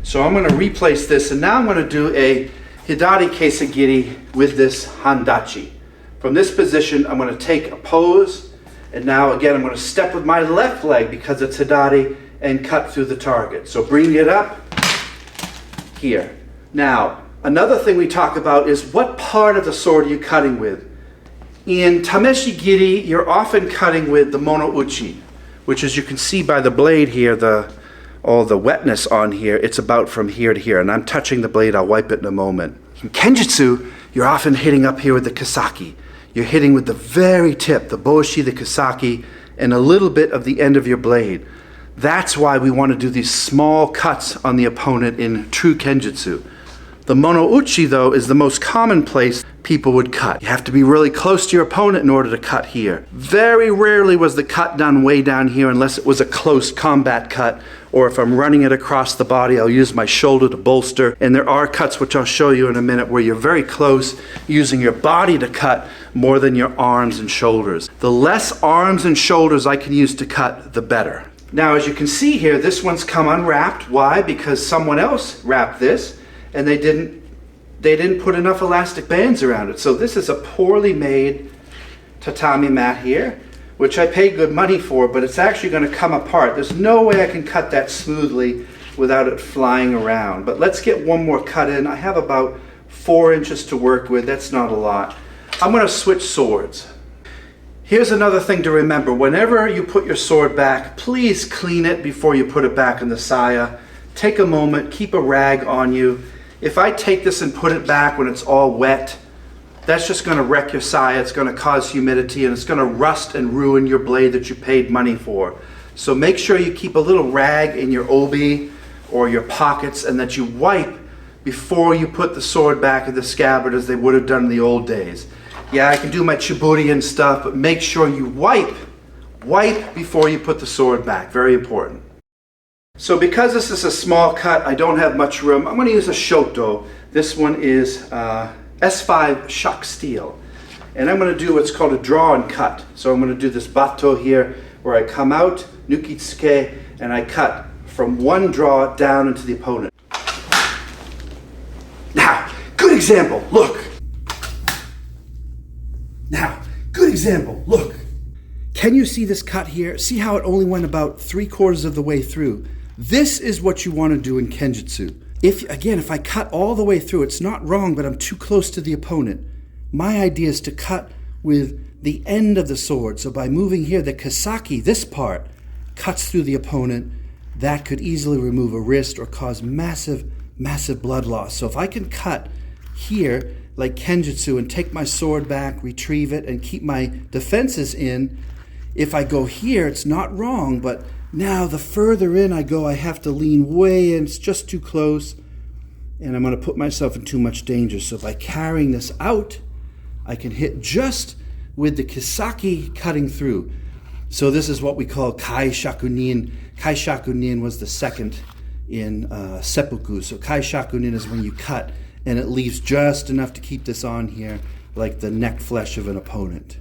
So I'm going to replace this, and now I'm going to do a Hidari Kesagiri with this Handachi. From this position, I'm going to take a pose, and now again I'm going to step with my left leg because it's Hidari and cut through the target. So bring it up here. Now, another thing we talk about is what part of the sword are you cutting with? In Tameshigiri, you're often cutting with the monouchi, which, as you can see by the blade here, all the wetness on here, it's about from here to here, and I'm touching the blade. I'll wipe it in a moment. In Kenjutsu, you're often hitting up here with the kisaki. You're hitting with the very tip, the boshi, the kisaki, and a little bit of the end of your blade. That's why we want to do these small cuts on the opponent in true Kenjutsu. The monouchi, though, is the most common place people would cut. You have to be really close to your opponent in order to cut here. Very rarely was the cut done way down here unless it was a close combat cut, or if I'm running it across the body, I'll use my shoulder to bolster. And there are cuts, which I'll show you in a minute, where you're very close, using your body to cut more than your arms and shoulders. The less arms and shoulders I can use to cut, the better. Now, as you can see here, this one's come unwrapped. Why? Because someone else wrapped this, and they didn't put enough elastic bands around it. So this is a poorly made tatami mat here, which I paid good money for, but it's actually going to come apart. There's no way I can cut that smoothly without it flying around. But let's get one more cut in. I have about 4 inches to work with. That's not a lot. I'm going to switch swords. Here's another thing to remember. Whenever you put your sword back, please clean it before you put it back in the saya. Take a moment, keep a rag on you. If I take this and put it back when it's all wet, that's just going to wreck your saya. It's going to cause humidity, and it's going to rust and ruin your blade that you paid money for. So make sure you keep a little rag in your obi or your pockets, and that you wipe before you put the sword back in the scabbard as they would have done in the old days. Yeah, I can do my chiburi and stuff, but make sure you wipe before you put the sword back. Very important. So because this is a small cut, I don't have much room. I'm going to use a shoto. This one is S5 shock steel. And I'm going to do what's called a draw and cut. So I'm going to do this bato here, where I come out, nukitsuke, and I cut from one draw down into the opponent. Now, good example, look. Now, good example, look. Can you see this cut here? See how it only went about 3/4 of the way through? This is what you want to do in Kenjutsu. If I cut all the way through, it's not wrong, but I'm too close to the opponent. My idea is to cut with the end of the sword. So by moving here, the kisaki, this part, cuts through the opponent. That could easily remove a wrist or cause massive, massive blood loss. So if I can cut here, like Kenjutsu, and take my sword back, retrieve it, and keep my defenses in, if I go here, it's not wrong, but now the further in I go, I have to lean way in. It's just too close, and I'm going to put myself in too much danger. So by carrying this out, I can hit just with the kisaki cutting through. So this is what we call kai shakunin. Kai shakunin was the second in seppuku. So kai shakunin is when you cut, and it leaves just enough to keep this on here, like the neck flesh of an opponent.